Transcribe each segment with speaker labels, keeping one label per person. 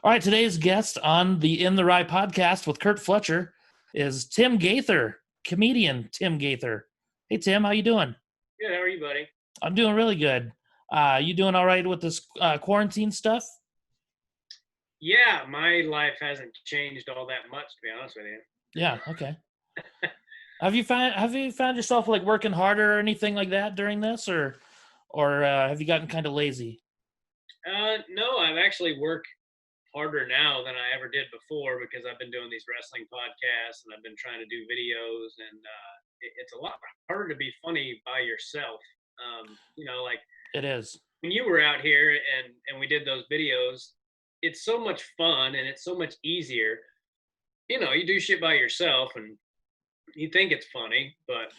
Speaker 1: All right, today's guest on the In the Rye podcast with Curt Fletcher is Tim Gaither, comedian Tim Gaither. Hey, Tim, how you doing?
Speaker 2: Good. How are you, buddy?
Speaker 1: I'm doing really good. You doing all right with this quarantine stuff?
Speaker 2: Yeah, my life hasn't changed all that much, to be honest with you.
Speaker 1: Yeah. Okay. Have you found yourself like working harder or anything like that during this, or have you gotten kind of lazy?
Speaker 2: No, I've actually worked harder now than I ever did before because I've been doing these wrestling podcasts and I've been trying to do videos, and it's a lot harder to be funny by yourself. Like
Speaker 1: It is.
Speaker 2: when you were out here and we did those videos, it's so much fun and it's so much easier. You do shit by yourself and you think it's funny, but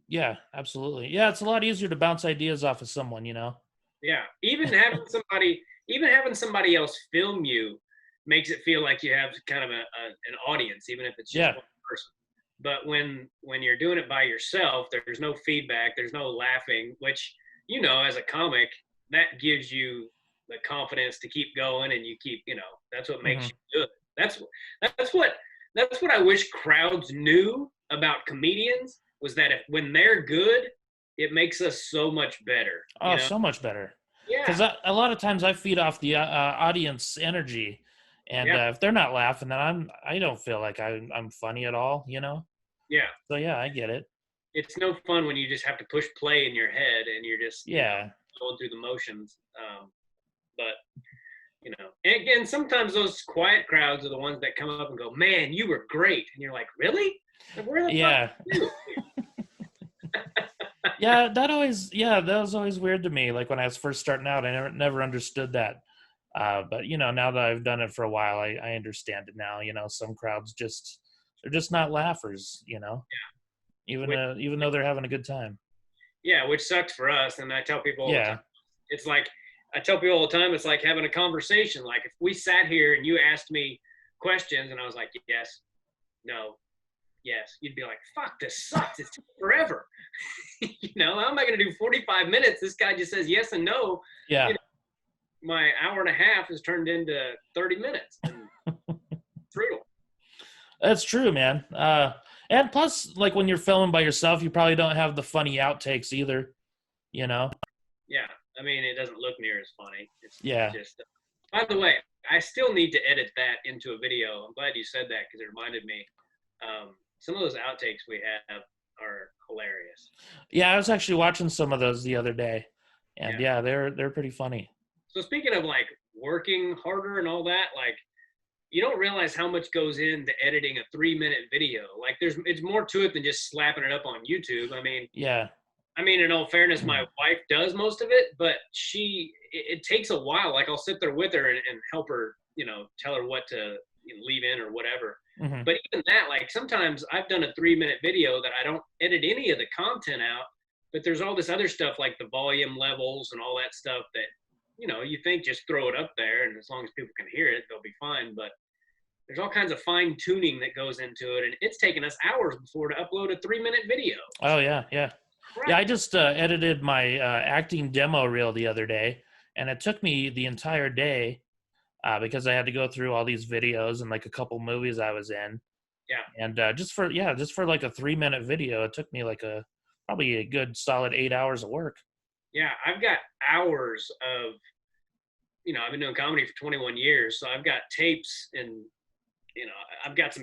Speaker 1: Yeah, absolutely. Yeah, it's a lot easier to bounce ideas off of someone.
Speaker 2: yeah, even having somebody else film you makes it feel like you have kind of an audience, even if it's just
Speaker 1: Yeah.
Speaker 2: one person. But when you're doing it by yourself, there's no feedback, there's no laughing, which as a comic, that gives you the confidence to keep going, and you keep, that's what makes
Speaker 1: Mhm.
Speaker 2: you good. That's what that's what I wish crowds knew about comedians, was that when they're good, it makes us so much better.
Speaker 1: Oh, so much better.
Speaker 2: Yeah,
Speaker 1: Because a lot of times I feed off the audience energy, and
Speaker 2: yeah,
Speaker 1: if they're not laughing, then I don't feel like I'm funny at all.
Speaker 2: yeah.
Speaker 1: So yeah, I get it.
Speaker 2: It's no fun when you just have to push play in your head and you're just
Speaker 1: Yeah,
Speaker 2: going through the motions. But and again, sometimes those quiet crowds are the ones that come up and go, "Man, you were great," and you're like, "Really? Like, where the fuck
Speaker 1: yeah,
Speaker 2: are you?"
Speaker 1: yeah. That was always weird to me. Like when I was first starting out, I never understood that. But now that I've done it for a while, I understand it now. Some crowds they're just not laughers. Even
Speaker 2: Which,
Speaker 1: even though they're having a good time.
Speaker 2: yeah, which sucks for us. And I tell people all the time,
Speaker 1: Yeah,
Speaker 2: it's like I tell people all the time, it's like having a conversation. Like if we sat here and you asked me questions and I was like, yes, no, yes, you'd be like, fuck, this sucks. It's forever. How am I going to do 45 minutes? This guy just says yes and no.
Speaker 1: yeah.
Speaker 2: My hour and a half has turned into 30 minutes. And brutal.
Speaker 1: That's true, man. And plus, like when you're filming by yourself, you probably don't have the funny outtakes either. You know?
Speaker 2: Yeah. I mean, it doesn't look near as funny. It's
Speaker 1: Yeah.
Speaker 2: just, by the way, I still need to edit that into a video. I'm glad you said that because it reminded me. Some of those outtakes we have are hilarious.
Speaker 1: Yeah, I was actually watching some of those the other day, and
Speaker 2: Yeah.
Speaker 1: yeah, they're pretty funny.
Speaker 2: So speaking of like working harder and all that, like you don't realize how much goes into editing a 3-minute video. Like it's more to it than just slapping it up on YouTube.
Speaker 1: Yeah.
Speaker 2: In all fairness, my wife does most of it, but it takes a while. Like I'll sit there with her and help her, tell her what to leave in or whatever.
Speaker 1: Hmm.
Speaker 2: But even that, like sometimes I've done a 3-minute video that I don't edit any of the content out, but there's all this other stuff like the volume levels and all that stuff that, you think just throw it up there and as long as people can hear it, they'll be fine. But there's all kinds of fine tuning that goes into it. And it's taken us hours before to upload a 3-minute video.
Speaker 1: Oh yeah, yeah.
Speaker 2: Right.
Speaker 1: Yeah, I just edited my acting demo reel the other day, and it took me the entire day because I had to go through all these videos and like a couple movies I was in.
Speaker 2: Yeah.
Speaker 1: And just for like a 3-minute video, it took me like probably a good solid 8 hours of work.
Speaker 2: Yeah, I've got hours of, I've been doing comedy for 21 years, so I've got tapes and, I've got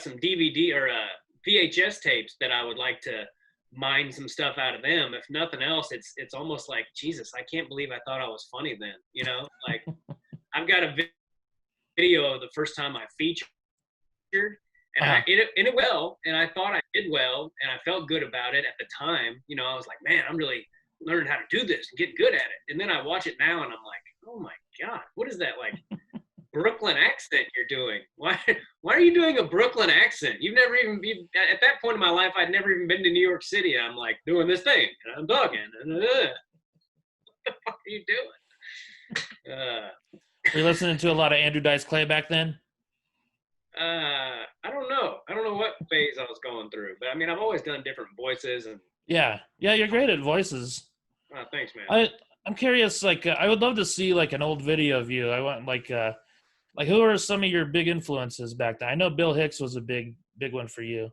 Speaker 2: some DVD or VHS tapes that I would like to mine some stuff out of them. If nothing else, it's almost like, Jesus, I can't believe I thought I was funny then, like I've got a video of the first time I featured, and I it well, and I thought I did well, and I felt good about it at the time. I was like, man, I'm really learning how to do this and get good at it. And then I watch it now, and I'm like, oh my God, what is that like Brooklyn accent you're doing? Why are you doing a Brooklyn accent? You've never even at that point in my life, I'd never even been to New York City. I'm like doing this thing, and I'm talking. What the fuck are you doing?
Speaker 1: Were you listening to a lot of Andrew Dice Clay back then?
Speaker 2: I don't know. I don't know what phase I was going through, but I've always done different voices and.
Speaker 1: Yeah, you're great at voices.
Speaker 2: Thanks, man.
Speaker 1: I'm curious. Like, I would love to see like an old video of you. I want like Like, who are some of your big influences back then? I know Bill Hicks was a big one for you.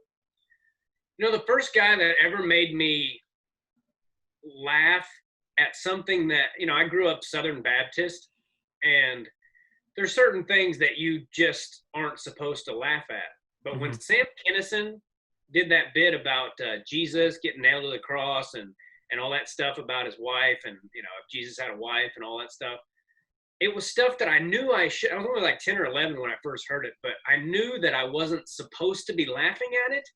Speaker 2: You know, the first guy that ever made me laugh at something that, you know, I grew up Southern Baptist, and there's certain things that you just aren't supposed to laugh at. But when
Speaker 1: Hmm.
Speaker 2: Sam Kinison did that bit about Jesus getting nailed to the cross and all that stuff about his wife, and you know, if Jesus had a wife and all that stuff, it was stuff that I knew I should. I was only like 10 or 11 when I first heard it, but I knew that I wasn't supposed to be laughing at it,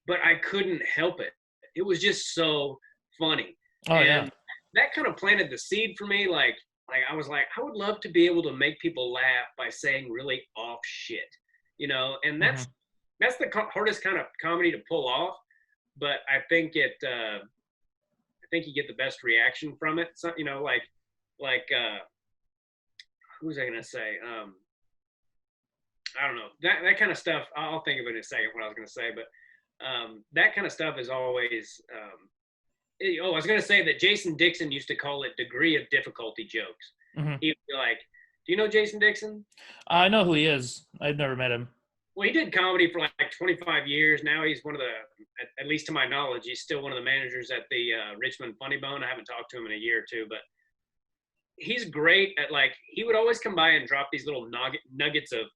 Speaker 2: but I couldn't help it. It was just so funny.
Speaker 1: Oh yeah.
Speaker 2: And that kind of planted the seed for me. Like I was like, I would love to be able to make people laugh by saying really off shit, you know. And
Speaker 1: Hmm.
Speaker 2: that's the hardest kind of comedy to pull off. But I think you get the best reaction from it. So, you know, like who was I gonna say? I don't know, that kind of stuff. I'll think of it in a second what I was gonna say, but that kind of stuff is always. I was gonna say that Jason Dixon used to call it degree of difficulty jokes.
Speaker 1: Hmm.
Speaker 2: He'd be like, "Do you know Jason Dixon?"
Speaker 1: I know who he is. I've never met him.
Speaker 2: Well, he did comedy for like 25 years. Now he's one of the, at least to my knowledge, he's still one of the managers at the Richmond Funny Bone. I haven't talked to him in a year or two, but he's great at, like, he would always come by and drop these little nuggets of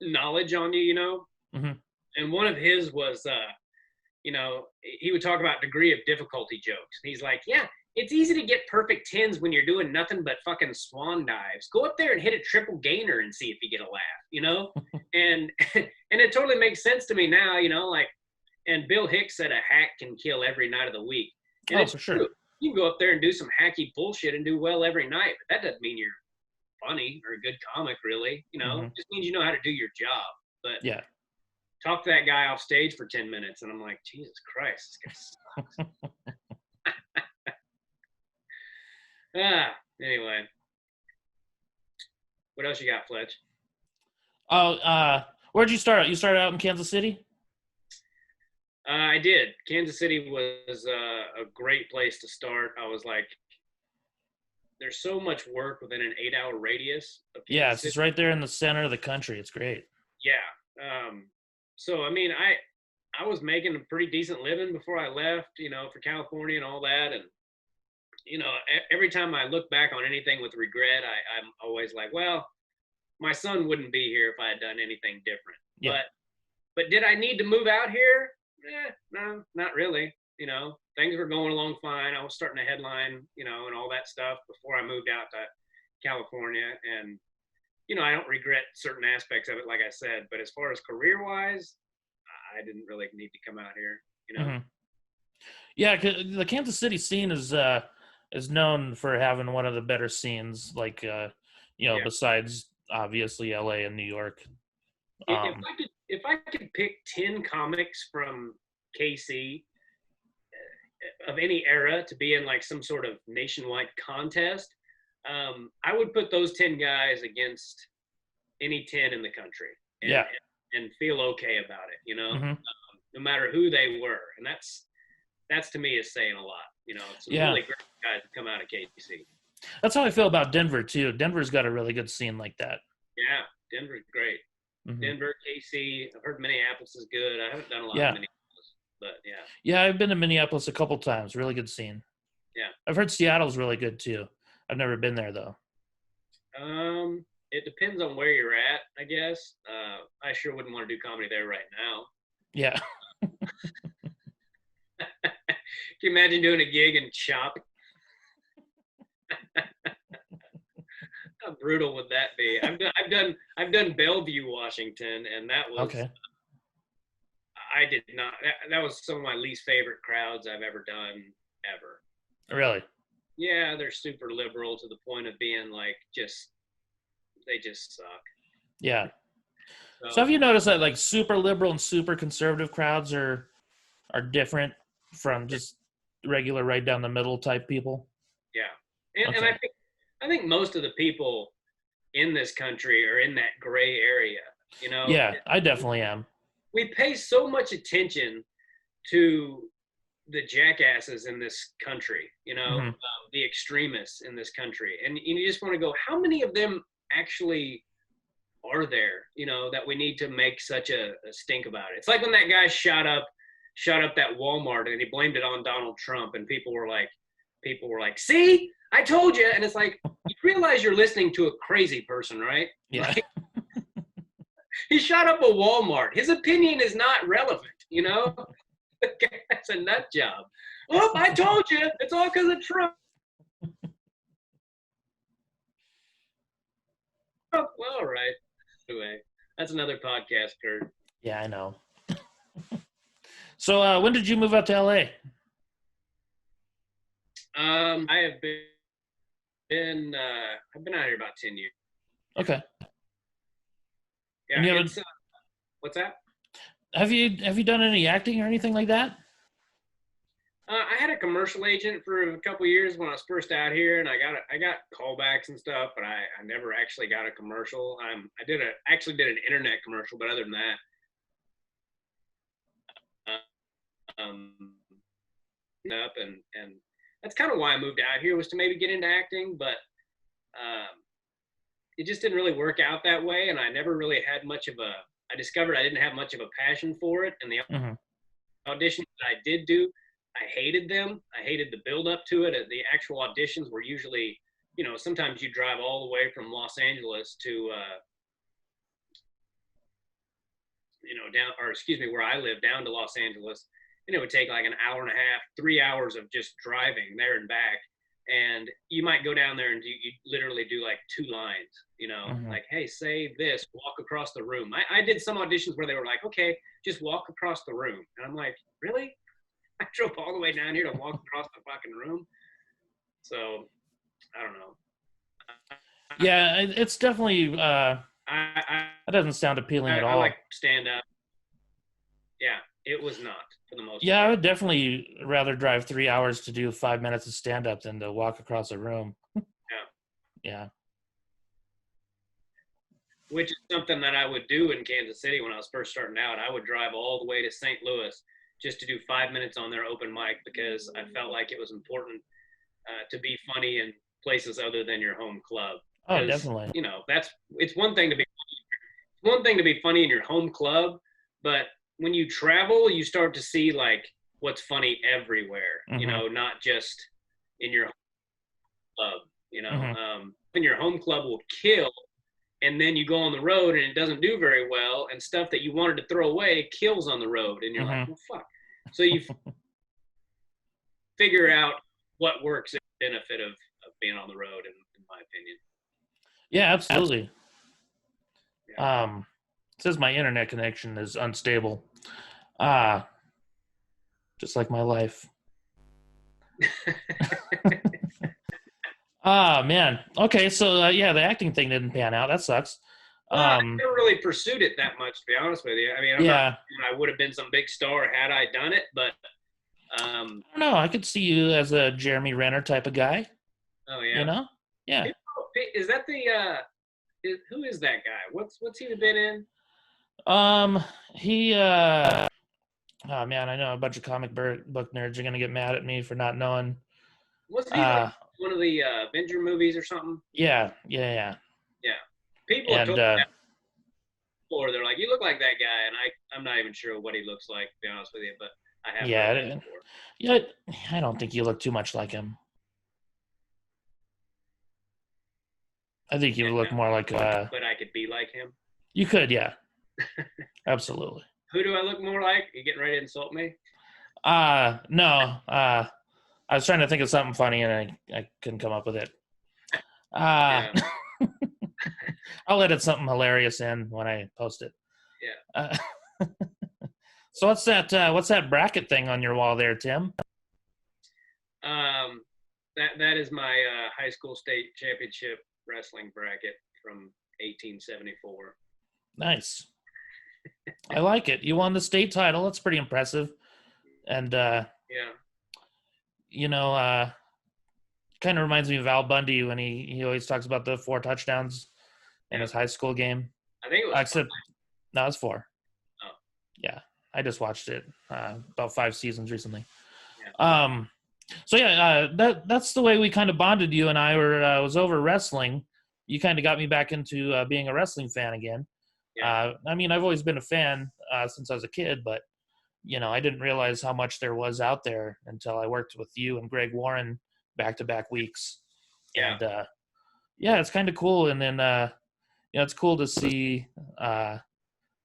Speaker 2: knowledge on you, you know.
Speaker 1: Hmm.
Speaker 2: And one of his was, you know, he would talk about degree of difficulty jokes. And he's like, yeah, it's easy to get perfect tens when you're doing nothing but fucking swan dives. Go up there and hit a triple gainer and see if you get a laugh, you know? And and it totally makes sense to me now, you know, like, and Bill Hicks said a hack can kill every night of the week. And
Speaker 1: Oh,
Speaker 2: it's
Speaker 1: for
Speaker 2: true.
Speaker 1: sure.
Speaker 2: You can go up there and do some hacky bullshit and do well every night, but that doesn't mean you're funny or a good comic, really. You know,
Speaker 1: Hmm.
Speaker 2: it just means you know how to do your job. But
Speaker 1: Yeah.
Speaker 2: talk to that guy off stage for 10 minutes, and I'm like, Jesus Christ, this guy sucks. Anyway, what else you got, Fletch?
Speaker 1: Oh, where'd you start out? You started out in Kansas City?
Speaker 2: I did. Kansas City was a great place to start. I was like, there's so much work within an 8-hour radius of
Speaker 1: Yeah,
Speaker 2: Kansas
Speaker 1: it's
Speaker 2: City.
Speaker 1: just right there in the center of the country. It's great.
Speaker 2: Yeah. So I mean, I was making a pretty decent living before I left, you know, for California and all that. And you know, every time I look back on anything with regret, I'm always like, well, my son wouldn't be here if I had done anything different.
Speaker 1: Yeah.
Speaker 2: But did I need to move out here? No, not really. You know, things were going along fine. I was starting to headline, you know, and all that stuff before I moved out to California. And you know, I don't regret certain aspects of it, like I said. But as far as career wise, I didn't really need to come out here. You know.
Speaker 1: Hmm. Yeah, 'cause the Kansas City scene is known for having one of the better scenes, like
Speaker 2: Yeah.
Speaker 1: besides obviously LA and New York. Um,
Speaker 2: If I could pick 10 comics from KC of any era to be in like some sort of nationwide contest, I would put those 10 guys against any 10 in the country
Speaker 1: yeah.
Speaker 2: and feel okay about it, you know,
Speaker 1: Hmm.
Speaker 2: no matter who they were. And that's to me is saying a lot, you know, some
Speaker 1: Yeah.
Speaker 2: really great guys come out of KC.
Speaker 1: That's how I feel about Denver too. Denver's got a really good scene like that.
Speaker 2: Yeah, Denver's great.
Speaker 1: Hmm.
Speaker 2: Denver, KC. I've heard Minneapolis is good. I haven't done a lot of
Speaker 1: Yeah.
Speaker 2: Minneapolis, but yeah,
Speaker 1: Yeah, I've been to Minneapolis a couple times. Really good scene.
Speaker 2: yeah.
Speaker 1: I've heard Seattle's really good too. I've never been there though.
Speaker 2: It depends on where you're at, I guess. I sure wouldn't want to do comedy there right now.
Speaker 1: Yeah.
Speaker 2: Can you imagine doing a gig in Chop? How brutal would that be? I've done Bellevue, Washington, and that was
Speaker 1: Okay.
Speaker 2: I did not. That was some of my least favorite crowds I've ever done ever.
Speaker 1: Really?
Speaker 2: Yeah, they're super liberal to the point of being like they just suck.
Speaker 1: Yeah. So
Speaker 2: So
Speaker 1: have you noticed that like super liberal and super conservative crowds are different from just regular right down the middle type people?
Speaker 2: yeah, and
Speaker 1: Okay.
Speaker 2: I think most of the people in this country are in that gray area. You know,
Speaker 1: Yeah, I definitely am.
Speaker 2: we pay so much attention to the jackasses in this country, you know,
Speaker 1: Hmm.
Speaker 2: the extremists in this country. And you just want to go, how many of them actually are there, that we need to make such a stink about it? It's like when that guy shot up that Walmart and he blamed it on Donald Trump, and people were like, see, I told you. And it's like, you realize you're listening to a crazy person, right?
Speaker 1: Yeah.
Speaker 2: Like, he shot up a Walmart. His opinion is not relevant, That's a nut job. Oh, I told you, it's all because of Trump. Well, all right. Anyway, that's another podcast, Curt.
Speaker 1: Yeah, I know. So when did you move out to LA?
Speaker 2: I have I've been out here about 10 years.
Speaker 1: Okay.
Speaker 2: Yeah. What's that?
Speaker 1: Have you done any acting or anything like that?
Speaker 2: I had a commercial agent for a couple of years when I was first out here, and I got callbacks and stuff, but I never actually got a commercial. I actually did an internet commercial, but other than that, up and that's kind of why I moved out here, was to maybe get into acting, but it just didn't really work out that way, and I never really had I discovered I didn't have much of a passion for it, and the auditions that I did do, I hated them. I hated the build up to it. The actual auditions were usually, sometimes you drive all the way from Los Angeles to, where I live, down to Los Angeles. And it would take like an hour and a half, 3 hours of just driving there and back. And you might go down there and you literally do like 2 lines, like, hey, say this, walk across the room. I did some auditions where they were like, okay, just walk across the room. And I'm like, really? I drove all the way down here to walk across the fucking room. So, I don't know.
Speaker 1: Yeah, it's definitely, that doesn't sound appealing at all.
Speaker 2: I like stand up. Yeah, it was not, for the most part.
Speaker 1: I would definitely rather drive 3 hours to do 5 minutes of stand up than to walk across a room. Yeah.
Speaker 2: Which is something that I would do in Kansas City when I was first starting out. I would drive all the way to St. Louis just to do 5 minutes on their open mic, because I felt like it was important to be funny in places other than your home club.
Speaker 1: Oh, definitely.
Speaker 2: It's one thing to be funny in your home club, but when you travel, you start to see like what's funny everywhere. Not just in your home club. And your home club will kill, and then you go on the road and it doesn't do very well, and stuff that you wanted to throw away kills on the road, and you're like, well, fuck. So you figure out what works in the benefit of being on the road, in my opinion.
Speaker 1: Yeah, absolutely. Yeah. It says my internet connection is unstable. Just like my life. Man. Okay, so the acting thing didn't pan out. That sucks.
Speaker 2: I never really pursued it that much, to be honest with you. I mean, I would have been some big star had I done it, but
Speaker 1: I don't know. I could see you as a Jeremy Renner type of guy.
Speaker 2: Oh yeah.
Speaker 1: Yeah.
Speaker 2: Is that who is that guy? What's he been in?
Speaker 1: He oh man, I know a bunch of comic book nerds are gonna get mad at me for not knowing.
Speaker 2: Wasn't he like one of the Avenger movies or something?
Speaker 1: Yeah.
Speaker 2: People have told me that before. They're like, you look like that guy, and I'm not even sure what he looks like, to be honest with you, but I have.
Speaker 1: Yeah, I don't think you look too much like him. I think you look more like
Speaker 2: but I could be like him.
Speaker 1: You could, yeah. Absolutely.
Speaker 2: Who do I look more like? You getting ready to insult me?
Speaker 1: No. I was trying to think of something funny and I couldn't come up with it. I'll edit something hilarious in when I post it.
Speaker 2: Yeah.
Speaker 1: So what's that bracket thing on your wall there, Tim?
Speaker 2: That is my high school state championship wrestling bracket from 1874.
Speaker 1: Nice. I like it. You won the state title. That's pretty impressive. And kind of reminds me of Al Bundy when he always talks about the 4 touchdowns in his high school game.
Speaker 2: I think it was
Speaker 1: no, it's 4.
Speaker 2: Oh.
Speaker 1: Yeah. I just watched it about 5 seasons recently.
Speaker 2: Yeah.
Speaker 1: So that's the way we kind of bonded. You and I was over wrestling. you kind of got me back into being a wrestling fan again.
Speaker 2: Yeah.
Speaker 1: I mean, I've always been a fan since I was a kid, but I didn't realize how much there was out there until I worked with you and Greg Warren back-to-back weeks.
Speaker 2: Yeah.
Speaker 1: And yeah, it's kind of cool. And then it's cool to see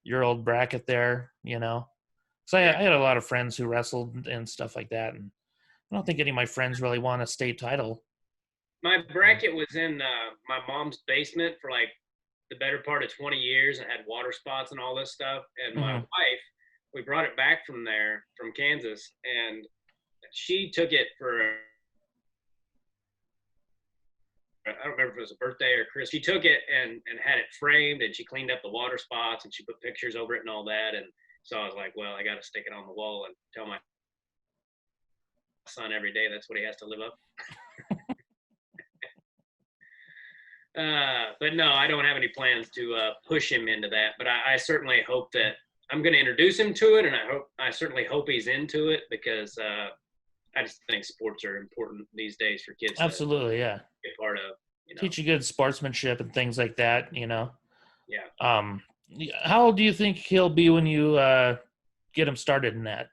Speaker 1: your old bracket there. So I had a lot of friends who wrestled and stuff like that, and I don't think any of my friends really won a state title.
Speaker 2: My bracket was in my mom's basement for like the better part of 20 years and had water spots and all this stuff. And my wife, we brought it back from there, from Kansas, and she took it for, I don't remember if it was a birthday or Christmas. She took it and had it framed, and she cleaned up the water spots, and she put pictures over it and all that. And so I was like, well, I got to stick it on the wall and tell my son every day that's what he has to live up. But no, I don't have any plans to push him into that. But I certainly hope that I'm going to introduce him to it, and I certainly hope he's into it, because I just think sports are important these days for kids.
Speaker 1: Absolutely, yeah.
Speaker 2: Be a part of.
Speaker 1: Teach you good sportsmanship and things like that.
Speaker 2: Yeah.
Speaker 1: How old do you think he'll be when you get him started in that?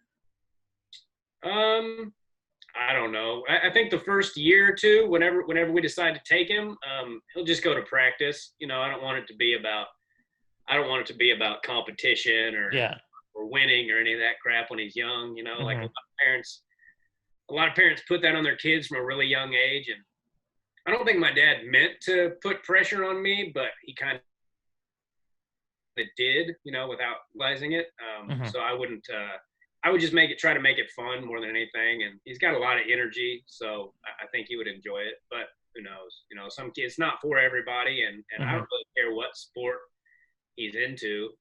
Speaker 2: I don't know. I think the first year or two, whenever we decide to take him, he'll just go to practice. I don't want it to be about competition or winning or any of that crap when he's young. Like a lot of parents put that on their kids from a really young age, and I don't think my dad meant to put pressure on me, but he kind of did, without realizing it. So I wouldn't. I would just try to make it fun more than anything. And he's got a lot of energy, so I think he would enjoy it. But who knows? Some kids, it's not for everybody, and I don't really care what sport he's into,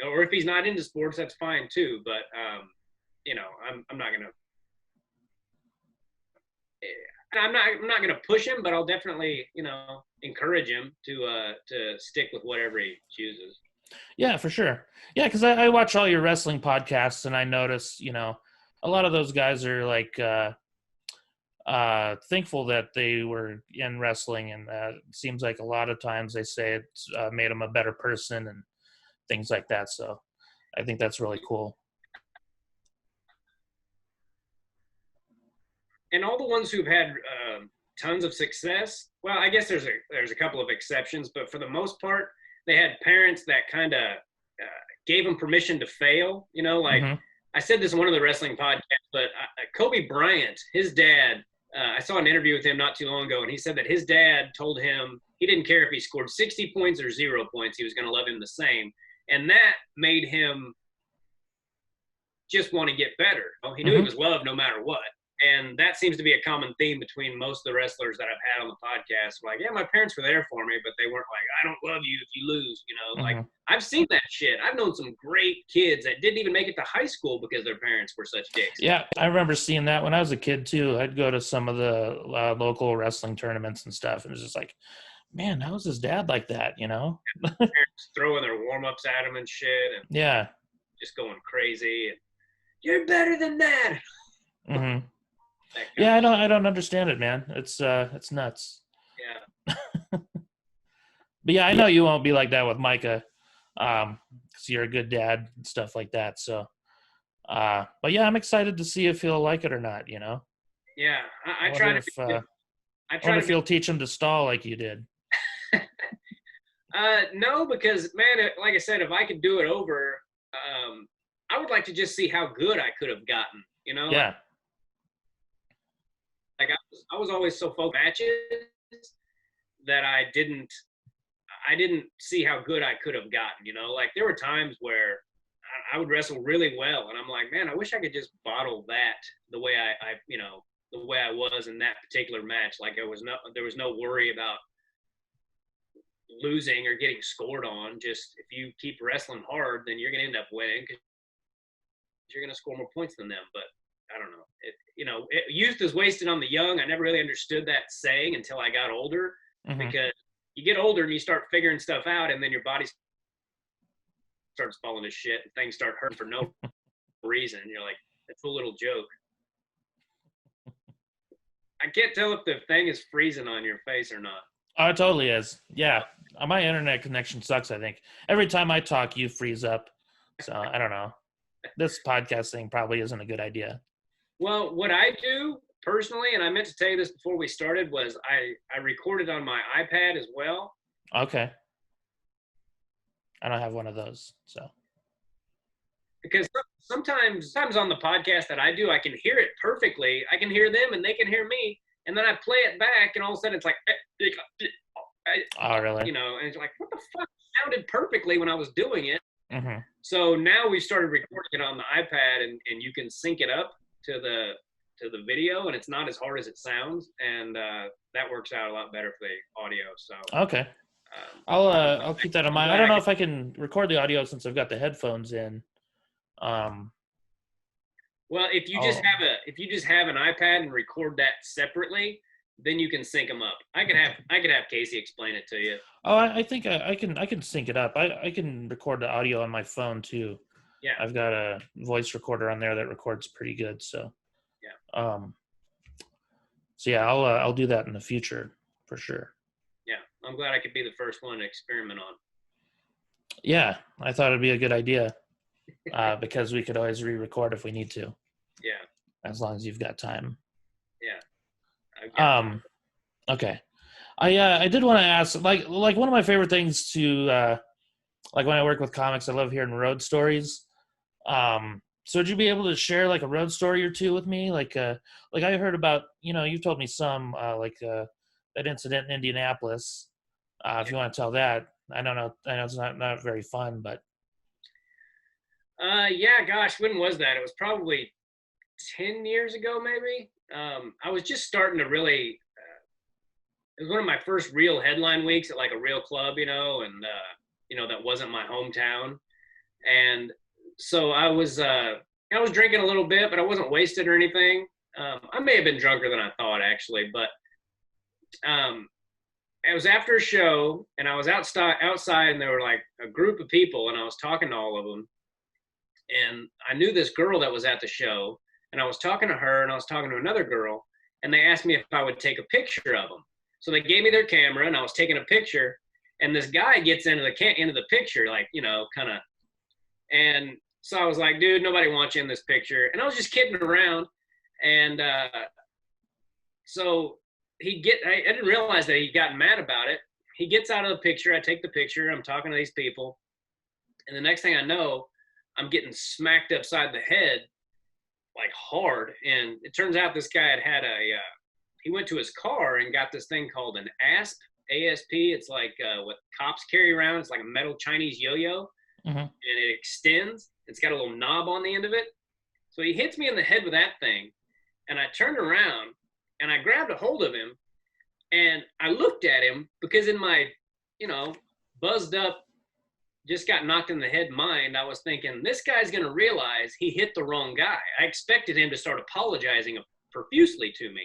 Speaker 2: or if he's not into sports, that's fine too. But I'm not gonna. I'm not gonna push him, but I'll definitely encourage him to stick with whatever he chooses.
Speaker 1: Yeah, for sure. Yeah, because I watch all your wrestling podcasts, and I notice, a lot of those guys are like thankful that they were in wrestling, and it seems like a lot of times they say it's made them a better person and things like that. So I think that's really cool.
Speaker 2: And all the ones who've had tons of success, well, I guess there's a couple of exceptions, but for the most part, they had parents that kind of gave them permission to fail. I said this in one of the wrestling podcasts, but Kobe Bryant, his dad, I saw an interview with him not too long ago, and he said that his dad told him he didn't care if he scored 60 points or 0 points, he was going to love him the same. And that made him just want to get better. He knew he was loved no matter what. And that seems to be a common theme between most of the wrestlers that I've had on the podcast. Like, yeah, my parents were there for me, but they weren't like, I don't love you if you lose, Like, I've seen that shit. I've known some great kids that didn't even make it to high school because their parents were such dicks.
Speaker 1: Yeah, I remember seeing that when I was a kid, too. I'd go to some of the local wrestling tournaments and stuff, and it was just like, man, how was his dad like that,
Speaker 2: Parents throwing their warm-ups at him and shit. And
Speaker 1: yeah.
Speaker 2: Just going crazy. And, you're better than that.
Speaker 1: Yeah, I don't understand it, man. It's nuts.
Speaker 2: Yeah.
Speaker 1: But yeah, I know you won't be like that with Micah, because you're a good dad and stuff like that. So, but yeah, I'm excited to see if he'll like it or not.
Speaker 2: Yeah, I try to.
Speaker 1: I wonder if you'll teach him to stall like you did.
Speaker 2: No, because man, like I said, if I could do it over, I would like to just see how good I could have gotten.
Speaker 1: Yeah.
Speaker 2: Like I was always so focused on matches that I didn't see how good I could have gotten. Like there were times where I would wrestle really well, and I'm like, man, I wish I could just bottle that the way the way I was in that particular match. Like there was no worry about losing or getting scored on. Just if you keep wrestling hard, then you're gonna end up winning because you're gonna score more points than them. But I don't know. Youth is wasted on the young. I never really understood that saying until I got older, because you get older and you start figuring stuff out, and then your body starts falling to shit and things start hurting for no reason. And you're like, that's a little joke. I can't tell if the thing is freezing on your face or not.
Speaker 1: Oh, it totally is. Yeah. My internet connection sucks, I think. Every time I talk, you freeze up. So I don't know. This podcast thing probably isn't a good idea.
Speaker 2: Well, what I do personally, and I meant to tell you this before we started, was I recorded on my iPad as well.
Speaker 1: Okay. I don't have one of those. So
Speaker 2: Because sometimes on the podcast that I do, I can hear it perfectly. I can hear them and they can hear me. And then I play it back and all of a sudden it's like,
Speaker 1: oh really?
Speaker 2: you know, and it's like, what the fuck? It sounded perfectly when I was doing it.
Speaker 1: Mm-hmm.
Speaker 2: So now we started recording it on the iPad and you can sync it up to the video and it's not as hard as it sounds. And that works out a lot better for the audio. So
Speaker 1: Okay. I'll keep that in mind. I don't know if I can record the audio since I've got the headphones in.
Speaker 2: Well, if you just have an iPad and record that separately, then you can sync them up. I could have Casey explain it to you.
Speaker 1: Oh, I think I can sync it up. I can record the audio on my phone too.
Speaker 2: Yeah.
Speaker 1: I've got a voice recorder on there that records pretty good. So
Speaker 2: yeah.
Speaker 1: So yeah, I'll do that in the future for sure.
Speaker 2: Yeah, I'm glad I could be the first one to experiment on.
Speaker 1: Yeah, I thought it'd be a good idea because we could always re-record if we need to.
Speaker 2: Yeah.
Speaker 1: As long as you've got time.
Speaker 2: Yeah.
Speaker 1: Okay. I did want to ask, like one of my favorite things to like when I work with comics, I love hearing road stories. So would you be able to share like a road story or two with me? Like I heard about, you told me some that incident in Indianapolis. If you want to tell that, I know it's not very fun, but.
Speaker 2: Yeah, gosh, when was that? It was probably 10 years ago, maybe. I was just starting to really, it was one of my first real headline weeks at like a real club, and, that wasn't my hometown. And so I was drinking a little bit, but I wasn't wasted or anything. I may have been drunker than I thought actually, but, it was after a show and I was outside and there were like a group of people and I was talking to all of them. And I knew this girl that was at the show and I was talking to her and I was talking to another girl and they asked me if I would take a picture of them. So they gave me their camera and I was taking a picture and this guy gets into the picture, like, kind of. And so I was like, dude, nobody wants you in this picture. And I was just kidding around. And so I didn't realize that he'd gotten mad about it. He gets out of the picture. I take the picture. I'm talking to these people. And the next thing I know, I'm getting smacked upside the head, like hard. And it turns out this guy he went to his car and got this thing called an ASP. It's like what cops carry around. It's like a metal Chinese yo-yo.
Speaker 1: Mm-hmm.
Speaker 2: And it extends. It's got a little knob on the end of it. So he hits me in the head with that thing. And I turned around and I grabbed a hold of him and I looked at him because in my, buzzed up, just got knocked in the head mind, I was thinking, this guy's going to realize he hit the wrong guy. I expected him to start apologizing profusely to me.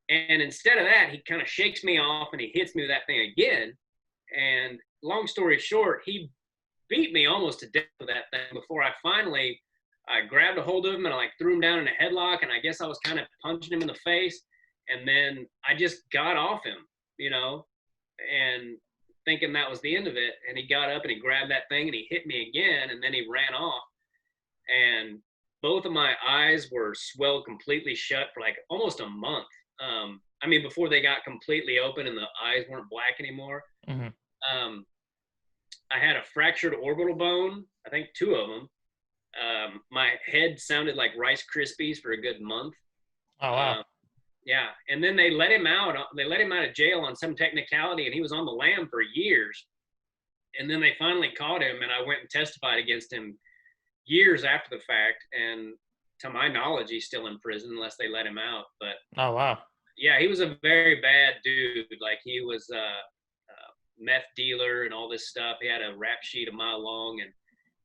Speaker 2: And instead of that, he kind of shakes me off and he hits me with that thing again. And long story short, he beat me almost to death with that thing before I grabbed a hold of him and I threw him down in a headlock. And I guess I was kind of punching him in the face. And then I just got off him, and thinking that was the end of it. And he got up and he grabbed that thing and he hit me again. And then he ran off. And both of my eyes were swelled completely shut for like almost a month. Before they got completely open and the eyes weren't black anymore.
Speaker 1: Mm-hmm.
Speaker 2: I had a fractured orbital bone, I think 2 of them. My head sounded like Rice Krispies for a good month.
Speaker 1: Oh, wow.
Speaker 2: Yeah. And then they let him out. They let him out of jail on some technicality and he was on the lam for years. And then they finally caught him and I went and testified against him years after the fact. And to my knowledge, he's still in prison unless they let him out. But
Speaker 1: oh, wow.
Speaker 2: Yeah, he was a very bad dude. Like he was a meth dealer and all this stuff. He had a rap sheet a mile long and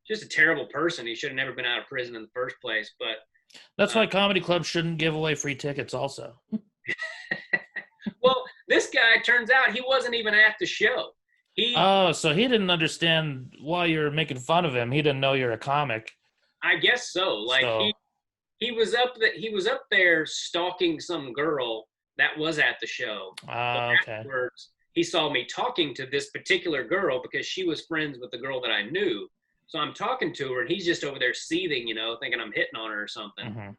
Speaker 2: just a terrible person. He should have never been out of prison in the first place. But
Speaker 1: that's why comedy clubs shouldn't give away free tickets also.
Speaker 2: Well, this guy, turns out he wasn't even at the show.
Speaker 1: So he didn't understand why you're making fun of him. He didn't know you're a comic.
Speaker 2: I guess so. Like he was up there stalking some girl that was at the show.
Speaker 1: Okay.
Speaker 2: Afterwards, he saw me talking to this particular girl because she was friends with the girl that I knew. So I'm talking to her, and he's just over there seething, thinking I'm hitting on her or something.
Speaker 1: Mm-hmm.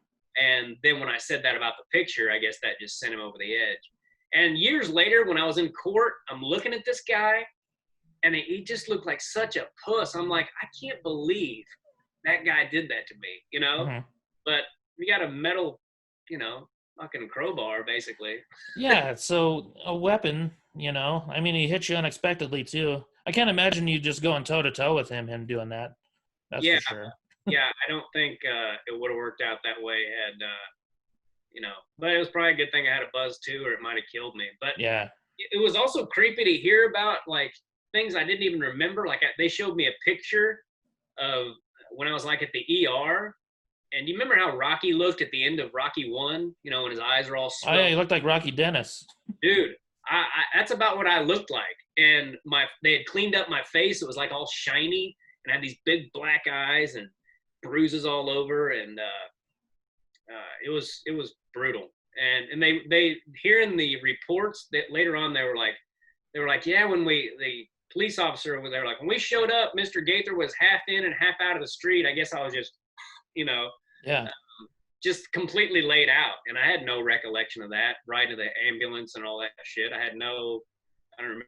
Speaker 2: And then when I said that about the picture, I guess that just sent him over the edge. And years later, when I was in court, I'm looking at this guy, and he just looked like such a puss. I'm like, I can't believe that guy did that to me,
Speaker 1: Mm-hmm.
Speaker 2: But we got a metal, fucking crowbar, basically.
Speaker 1: Yeah, so a weapon, I mean, he hit you unexpectedly too. I can't imagine you just going toe to toe with him doing that. That's
Speaker 2: Yeah,
Speaker 1: for sure.
Speaker 2: yeah. I don't think it would have worked out that way had, but it was probably a good thing I had a buzz too, or it might have killed me. But
Speaker 1: Yeah.
Speaker 2: it was also creepy to hear about like things I didn't even remember. Like they showed me a picture of when I was like at the ER. And you remember how Rocky looked at the end of Rocky 1, when his eyes are all
Speaker 1: Oh yeah,
Speaker 2: swelled?
Speaker 1: he looked like Rocky Dennis.
Speaker 2: Dude, I that's about what I looked like. And they had cleaned up my face. It was like all shiny and I had these big black eyes and bruises all over. And it was brutal. And they hearing the reports that later on they were like, yeah, when the police officer was there, like when we showed up, Mr. Gaither was half in and half out of the street. I guess I was just,
Speaker 1: Yeah.
Speaker 2: just completely laid out. And I had no recollection of that, riding to the ambulance and all that shit. I don't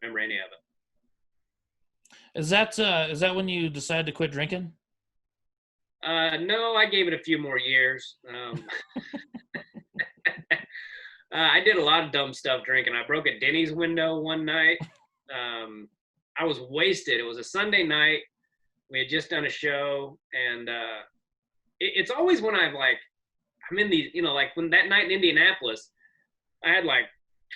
Speaker 2: remember any of it.
Speaker 1: Is that when you decided to quit drinking?
Speaker 2: No, I gave it a few more years. I did a lot of dumb stuff drinking. I broke a Denny's window one night. I was wasted. It was a Sunday night. We had just done a show, and it's always when I'm in these, like when that night in Indianapolis, I had like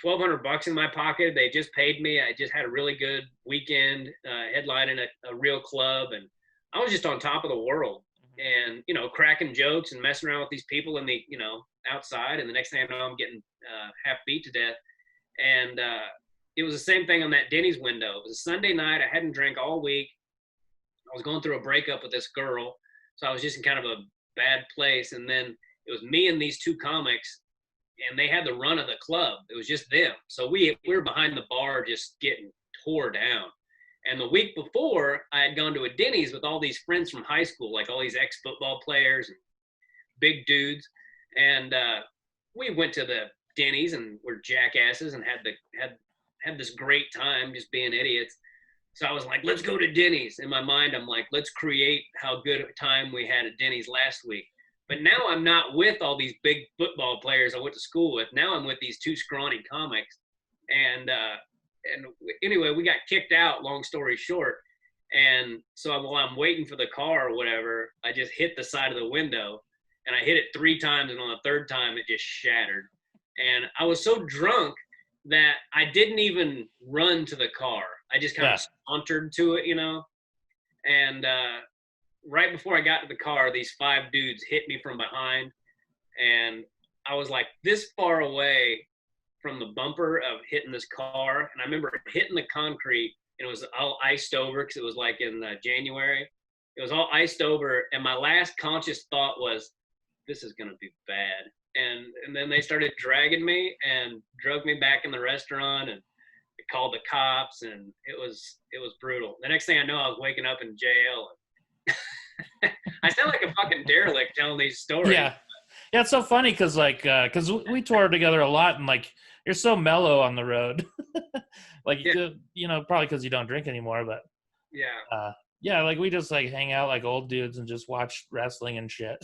Speaker 2: $1,200 in my pocket. They just paid me. I just had a really good weekend, headlining a real club, and I was just on top of the world. And cracking jokes and messing around with these people in the outside. And the next thing I know, I'm getting half beat to death. And it was the same thing on that Denny's window. It was a Sunday night. I hadn't drank all week. I was going through a breakup with this girl, so I was just in kind of a bad place. And then it was me and these two comics, and they had the run of the club. It was just them. So we were behind the bar just getting tore down. And the week before, I had gone to a Denny's with all these friends from high school, like all these ex-football players and big dudes. And we went to the Denny's and were jackasses and had this great time just being idiots. So I was like, let's go to Denny's. In my mind, I'm like, let's create how good a time we had at Denny's last week. But now I'm not with all these big football players I went to school with. Now I'm with these two scrawny comics. And anyway, we got kicked out, long story short. And so while I'm waiting for the car or whatever, I just hit the side of the window. And I hit it 3 times. And on the 3rd time, it just shattered. And I was so drunk that I didn't even run to the car. I just kind of sauntered to it, And right before I got to the car, these 5 dudes hit me from behind. And I was like this far away from the bumper of hitting this car. And I remember hitting the concrete, and it was all iced over because it was like in January. It was all iced over. And my last conscious thought was, this is going to be bad. And then they started dragging me and drug me back in the restaurant, and they called the cops, and it was brutal. The next thing I know, I was waking up in jail. I sound like a fucking derelict telling these stories.
Speaker 1: Yeah. Yeah, it's so funny because we toured together a lot, and like you're so mellow on the road. Probably because you don't drink anymore, but yeah, like we just like hang out like old dudes and just watch wrestling and shit.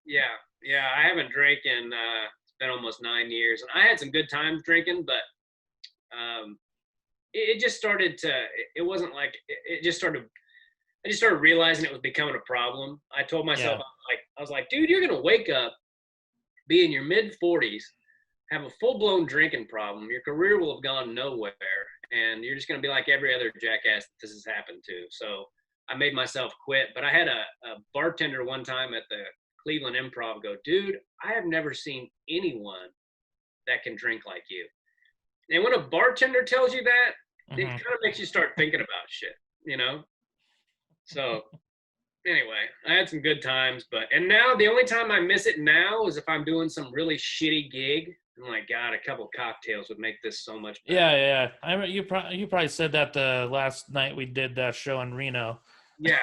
Speaker 2: Yeah, I haven't drank in it's been almost 9 years, and I had some good times drinking, but it just started to. It wasn't like it just started. I just started realizing it was becoming a problem. I told myself, I was like, dude, you're gonna wake up, be in your mid-40s, have a full-blown drinking problem. Your career will have gone nowhere, and you're just gonna be like every other jackass that this has happened to. So I made myself quit. But I had a bartender one time at the Cleveland Improv go, dude, I have never seen anyone that can drink like you. And when a bartender tells you that, it kind of makes you start thinking about shit, So anyway, I had some good times, and now the only time I miss it now is if I'm doing some really shitty gig. I'm like, God, a couple cocktails would make this so much better.
Speaker 1: Yeah. You probably said that the last night we did that show in Reno.
Speaker 2: Yeah,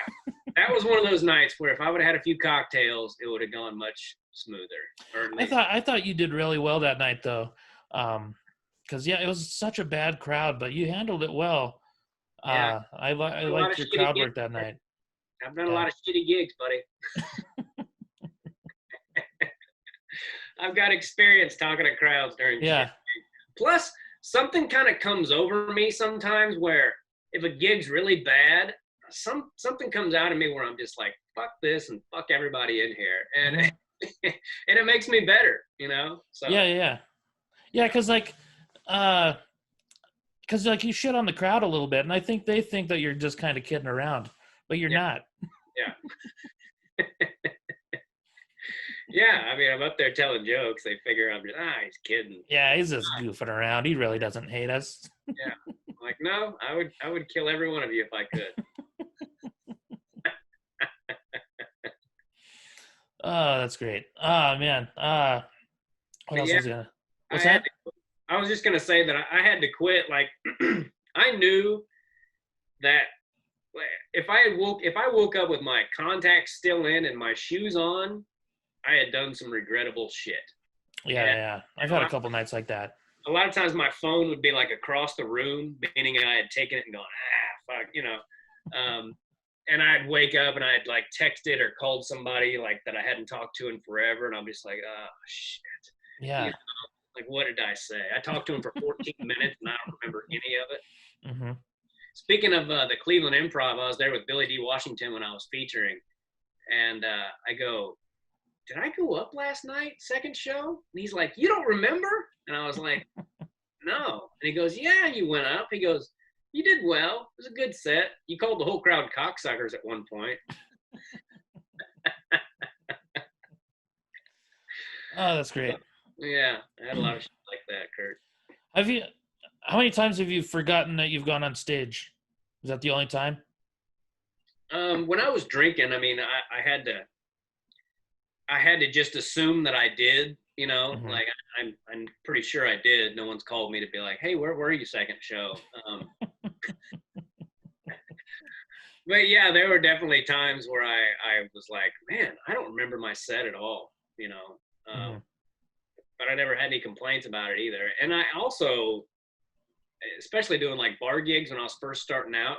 Speaker 2: that was one of those nights where if I would have had a few cocktails, it would have gone much smoother. Or at least,
Speaker 1: I thought you did really well that night though, because yeah, it was such a bad crowd, but you handled it well.
Speaker 2: yeah,
Speaker 1: I
Speaker 2: a lot
Speaker 1: liked
Speaker 2: of
Speaker 1: your
Speaker 2: shitty
Speaker 1: crowd
Speaker 2: gigs.
Speaker 1: work that night.
Speaker 2: I've done a
Speaker 1: Yeah,
Speaker 2: lot of shitty gigs, buddy. I've got experience talking to crowds during shit.
Speaker 1: yeah,
Speaker 2: Plus, something kind of comes over me sometimes where if a gig's really bad, something comes out of me where I'm just like, fuck this and fuck everybody in here. And
Speaker 1: hmm
Speaker 2: and it makes me better, you know? So
Speaker 1: yeah. Because like you shit on the crowd a little bit, and I think they think that you're just kind of kidding around, but you're
Speaker 2: yeah,
Speaker 1: not.
Speaker 2: yeah. Yeah, I mean, I'm up there telling jokes. They figure I'm just, he's kidding.
Speaker 1: Yeah, he's just goofing around. He really doesn't hate us.
Speaker 2: Yeah, I'm like, no, I would kill every one of you if I could.
Speaker 1: Oh, that's great. Oh man. What
Speaker 2: But
Speaker 1: else
Speaker 2: yeah,
Speaker 1: was I gonna?
Speaker 2: I
Speaker 1: What's
Speaker 2: had.
Speaker 1: that?
Speaker 2: I was just gonna say that I had to quit. Like, I knew that if I woke up with my contacts still in and my shoes on, I had done some regrettable shit.
Speaker 1: Yeah. I've
Speaker 2: And
Speaker 1: had a couple nights like that.
Speaker 2: a lot of times my phone would be like across the room, meaning I had taken it and gone, fuck, you know. And I'd wake up and I'd like texted or called somebody like that I hadn't talked to in forever, and I'm just like, oh shit. You
Speaker 1: Yeah.
Speaker 2: know, like what did I say? I talked to him for 14 minutes and I don't remember any of it.
Speaker 1: hmm
Speaker 2: Speaking of the Cleveland Improv, I was there with Billy D. Washington when I was featuring, and I go, did I go up last night, second show? And he's like, you don't remember? And I was like, no. And he goes, yeah, you went up. He goes, you did well. It was a good set. You called the whole crowd cocksuckers at one point.
Speaker 1: Oh, that's great.
Speaker 2: Yeah, I had a lot of shit like that, Curt.
Speaker 1: Have you? How many times have you forgotten that you've gone on stage? Is that the only time?
Speaker 2: When I was drinking, I mean, I had to just assume that I did, you know,
Speaker 1: hmm
Speaker 2: like I'm pretty sure I did. No one's called me to be like, hey, where were you second show? But yeah, there were definitely times where I was like, man, I don't remember my set at all, you know.
Speaker 1: hmm
Speaker 2: But I never had any complaints about it either. And I also, especially doing like bar gigs when I was first starting out,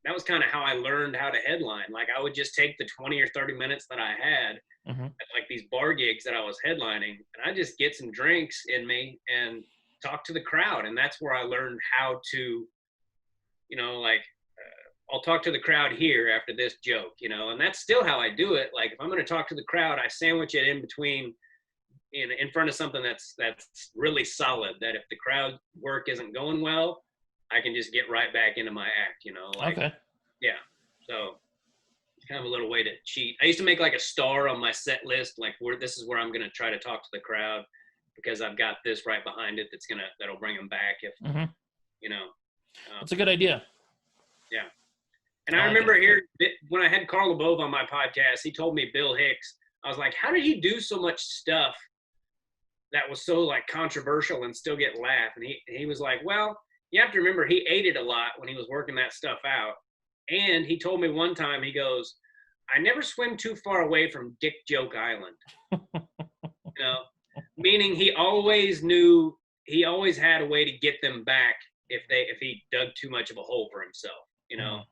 Speaker 2: that was kind of how I learned how to headline. Like I would just take the 20 or 30 minutes that I had
Speaker 1: hmm
Speaker 2: at like these bar gigs that I was headlining, and I just get some drinks in me and talk to the crowd. And that's where I learned how to, you know, like I'll talk to the crowd here after this joke, you know, and that's still how I do it. Like if I'm going to talk to the crowd, I sandwich it in between in front of something that's really solid, that if the crowd work isn't going well, I can just get right back into my act, you know, like,
Speaker 1: Okay.
Speaker 2: yeah. So it's kind of a little way to cheat. I used to make like a star on my set list, like this is where I'm going to try to talk to the crowd because I've got this right behind it that'll bring them back if,
Speaker 1: hmm
Speaker 2: you know.
Speaker 1: That's a good idea.
Speaker 2: Yeah. And I
Speaker 1: I like
Speaker 2: remember
Speaker 1: it.
Speaker 2: here when I had Carl LeBove on my podcast, he told me Bill Hicks. I was like, how did he do so much stuff that was so like controversial and still get laugh? And he was like, well, you have to remember he ate it a lot when he was working that stuff out. And he told me one time, he goes, I never swim too far away from Dick Joke Island. You know, meaning he always had a way to get them back if he dug too much of a hole for himself, you know.
Speaker 1: Mhm.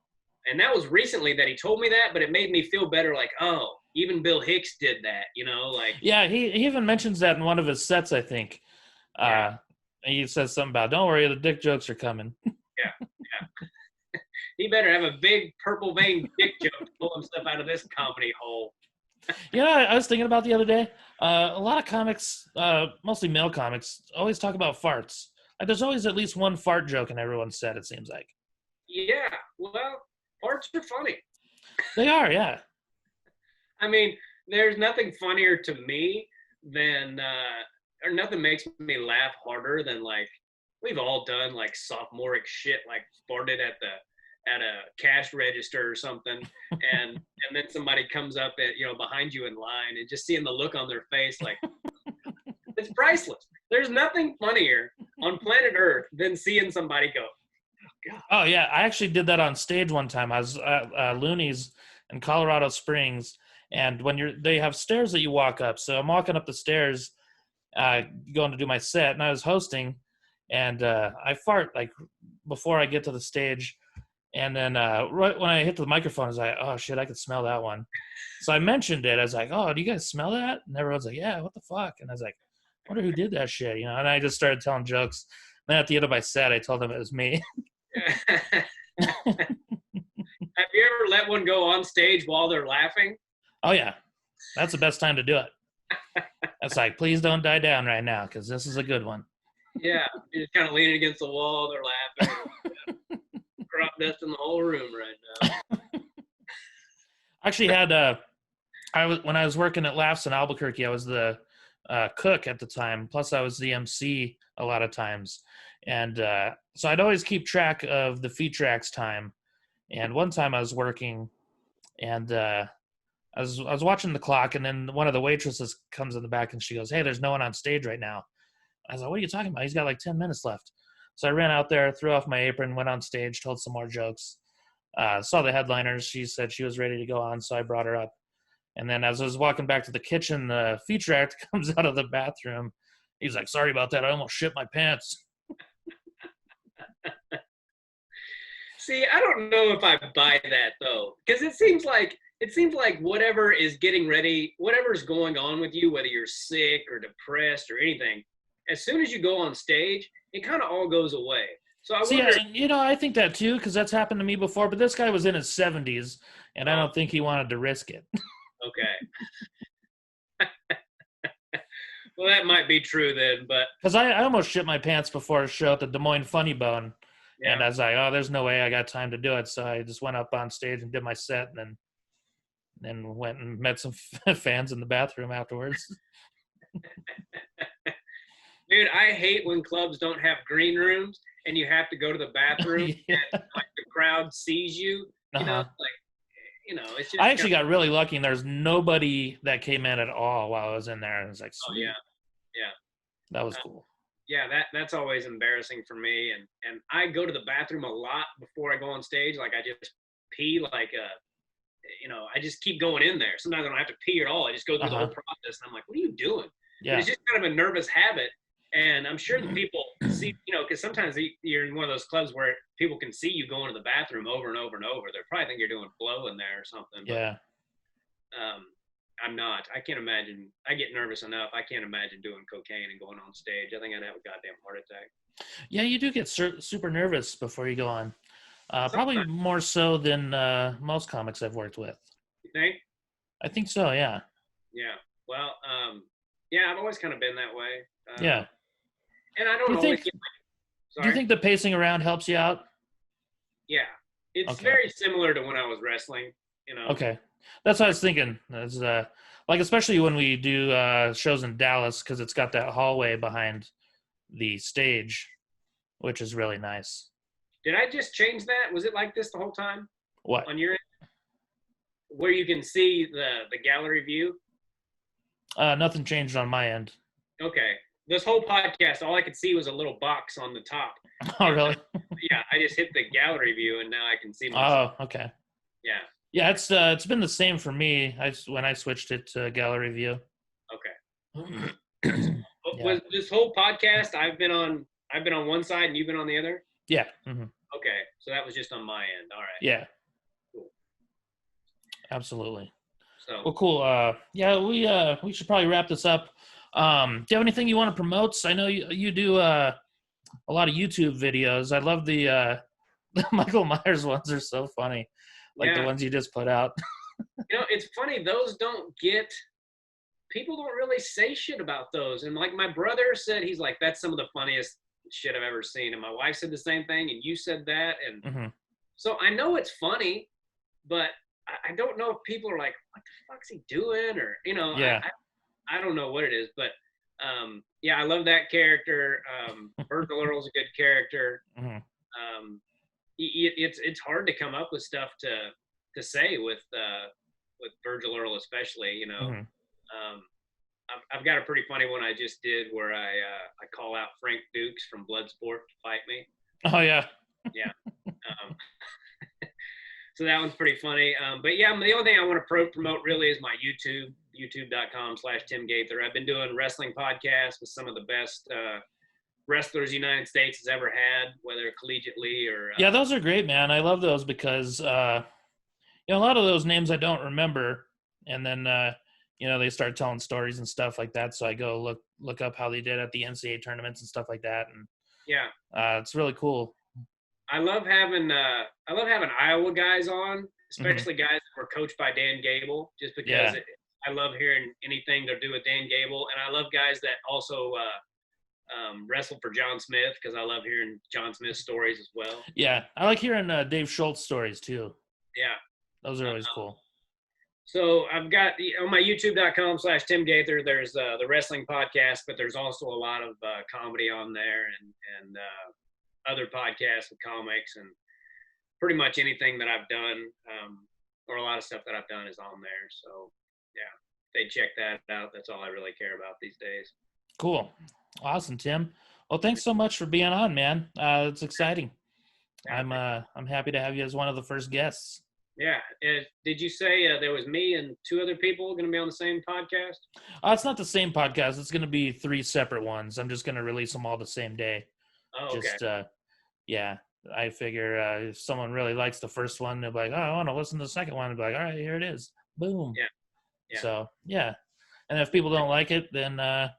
Speaker 2: And that was recently that he told me that, but it made me feel better, like, oh, even Bill Hicks did that, you know, like.
Speaker 1: Yeah, he even mentions that in one of his sets, I think.
Speaker 2: Yeah,
Speaker 1: He says something about, "Don't worry, the dick jokes are coming."
Speaker 2: yeah, yeah. He better have a big purple vein dick joke to pull himself out of this comedy hole.
Speaker 1: You know, I was thinking about the other day. A lot of comics, mostly male comics, always talk about farts. Like, there's always at least one fart joke in everyone's set. It seems like
Speaker 2: Yeah, well, parts are funny.
Speaker 1: they are. Yeah.
Speaker 2: I mean, there's nothing funnier to me than, or nothing makes me laugh harder than like, we've all done like sophomoric shit, like farted at a cash register or something, and then somebody comes up at, you know, behind you in line, and just seeing the look on their face, like it's priceless. There's nothing funnier on planet Earth than seeing somebody go, oh, God.
Speaker 1: Oh yeah, I actually did that on stage one time. I was at Looney's in Colorado Springs, and they have stairs that you walk up. So I'm walking up the stairs, going to do my set, and I was hosting, and I fart like before I get to the stage, and then right when I hit the microphone, I was like, oh shit, I could smell that one. So I mentioned it. I was like, oh, do you guys smell that? And everyone's like, yeah, what the fuck? And I was like, I wonder who did that shit, you know? And I just started telling jokes. Then at the end of my set, I told them it was me.
Speaker 2: Have you ever let one go on stage while they're laughing?
Speaker 1: Oh yeah, that's the best time to do it. That's like, please don't die down right now, because this is a good one.
Speaker 2: Yeah, you're just kind of leaning against the wall. They're laughing. Crop dust in the whole room right now.
Speaker 1: I actually had when I was working at Laughs in Albuquerque, I was the cook at the time. Plus, I was the MC a lot of times, and so I'd always keep track of the feature act's time. And one time I was working, and I was watching the clock, and then one of the waitresses comes in the back, and she goes, "Hey, there's no one on stage right now." I was like, "What are you talking about? He's got like 10 minutes left." So I ran out there, threw off my apron, went on stage, told some more jokes. Saw the headliners. She said she was ready to go on, so I brought her up. And then as I was walking back to the kitchen, the feature act comes out of the bathroom. He's like, "Sorry about that. I almost shit my pants."
Speaker 2: See, I don't know if I buy that though, because it seems like whatever is getting ready, whatever's going on with you, whether you're sick or depressed or anything, as soon as you go on stage, it kind of all goes away. So I wonder.
Speaker 1: Yeah, I think that too, because that's happened to me before. But this guy was in his 70s, and I don't think he wanted to risk it.
Speaker 2: Okay. Well, that might be true then, but
Speaker 1: because I almost shit my pants before a show at the Des Moines Funny Bone, yeah. And I was like, "Oh, there's no way I got time to do it." So I just went up on stage and did my set, and then went and met some fans in the bathroom afterwards.
Speaker 2: Dude, I hate when clubs don't have green rooms and you have to go to the bathroom yeah. And like the crowd sees you. You know, it's just.
Speaker 1: I actually got really lucky, and there's nobody that came in at all while I was in there. And it was like, sweet.
Speaker 2: Oh yeah.
Speaker 1: That was cool.
Speaker 2: Yeah, that's always embarrassing for me, and I go to the bathroom a lot before I go on stage. Like I just pee like I just keep going in there. Sometimes I don't have to pee at all. I just go through the whole process, and I'm like, what are you doing? Yeah. It's just kind of a nervous habit. And I'm sure the people see, because sometimes you're in one of those clubs where people can see you going to the bathroom over and over and over. They probably think you're doing blow in there or something.
Speaker 1: Yeah.
Speaker 2: But, I'm not. I can't imagine. I get nervous enough. I can't imagine doing cocaine and going on stage. I think I'd have a goddamn heart attack.
Speaker 1: Yeah, you do get super nervous before you go on. Probably more so than most comics I've worked with.
Speaker 2: You think?
Speaker 1: I think so, yeah.
Speaker 2: Yeah. Well, yeah, I've always kind of been that way.
Speaker 1: Yeah.
Speaker 2: And I don't
Speaker 1: always get do you think the pacing around helps you out?
Speaker 2: Yeah. It's very similar to when I was wrestling,
Speaker 1: Okay. That's what I was thinking. It's, like, especially when we do shows in Dallas, because it's got that hallway behind the stage, which is really nice.
Speaker 2: Did I just change that? Was it like this the whole time?
Speaker 1: What?
Speaker 2: On your end? Where you can see the gallery view?
Speaker 1: Nothing changed on my end.
Speaker 2: Okay. This whole podcast, all I could see was a little box on the top.
Speaker 1: Oh, really?
Speaker 2: Yeah, I just hit the gallery view, and now I can see myself.
Speaker 1: Oh, okay.
Speaker 2: Yeah.
Speaker 1: Yeah, it's been the same for me. When I switched it to gallery view.
Speaker 2: Okay. Was this whole podcast I've been on one side and you've been on the other?
Speaker 1: Yeah. Mm-hmm.
Speaker 2: Okay, so that was just on my end. All right.
Speaker 1: Yeah.
Speaker 2: Cool.
Speaker 1: Absolutely.
Speaker 2: So.
Speaker 1: Well, cool. Yeah, we should probably wrap this up. Do you have anything you want to promote? I know you do a lot of YouTube videos. I love the Michael Myers ones. Are so funny. Like the ones you just put out.
Speaker 2: It's funny. Those people don't really say shit about those. And like my brother said, he's like, that's some of the funniest shit I've ever seen. And my wife said the same thing. And you said that. And so I know it's funny, but I don't know if people are like, what the fuck's he doing? Or, I don't know what it is, but I love that character. Virgil Earl's a good character. It's hard to come up with stuff to say with Virgil Earl, especially. I've got a pretty funny one I just did where I call out Frank Dukes from Bloodsport to fight me.
Speaker 1: Oh yeah.
Speaker 2: Yeah. Um, so that one's pretty funny. But yeah, the only thing I want to promote really is my YouTube, youtube.com/Tim Gaither. I've been doing wrestling podcasts with some of the best wrestlers the United States has ever had, whether collegiately or.
Speaker 1: Yeah, those are great, man. I love those because a lot of those names I don't remember, and then they start telling stories and stuff like that. So I go look up how they did at the NCAA tournaments and stuff like that, and
Speaker 2: yeah,
Speaker 1: it's really cool.
Speaker 2: I love having Iowa guys on, especially guys that were coached by Dan Gable, just because I love hearing anything to do with Dan Gable, and I love guys that also wrestle for John Smith because I love hearing John Smith's stories as well.
Speaker 1: Yeah, I like hearing Dave Schultz stories too.
Speaker 2: Yeah,
Speaker 1: those are always cool.
Speaker 2: So I've got on my youtube.com/Tim Gaither, there's the wrestling podcast, but there's also a lot of comedy on there and other podcasts with comics and pretty much anything that I've done or a lot of stuff that I've done is on there. So yeah, they check that out. That's all I really care about these days.
Speaker 1: Cool. Awesome, Tim. Well, thanks so much for being on, man. It's exciting. I'm happy to have you as one of the first guests.
Speaker 2: Yeah. Did you say there was me and 2 other people going to be on the same podcast?
Speaker 1: It's not the same podcast. It's going to be 3 separate ones. I'm just going to release them all the same day.
Speaker 2: Oh, okay.
Speaker 1: Just, I figure if someone really likes the first one, they'll be like, oh, I want to listen to the second one. They'll be like, all right, here it is. Boom.
Speaker 2: Yeah.
Speaker 1: So, yeah. And if people don't like it, then, there's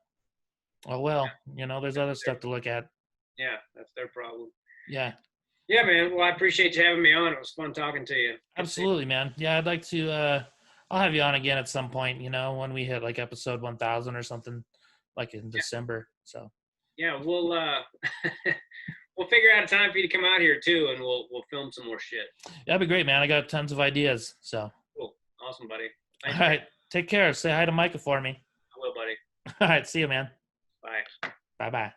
Speaker 1: other stuff to look at.
Speaker 2: Yeah, that's their problem.
Speaker 1: Yeah.
Speaker 2: Yeah, man. Well, I appreciate you having me on. It was fun talking to you.
Speaker 1: Absolutely, man. Yeah, I'd like to, I'll have you on again at some point, when we hit like episode 1000 or something, like in December. So.
Speaker 2: Yeah, we'll we'll figure out a time for you to come out here too, and we'll film some more shit.
Speaker 1: That'd be great, man. I got tons of ideas. So.
Speaker 2: Cool. Awesome, buddy. Thanks,
Speaker 1: all right. Take care. Say hi to Micah for me.
Speaker 2: I will, buddy.
Speaker 1: All right. See you, man.
Speaker 2: Bye.
Speaker 1: Bye-bye.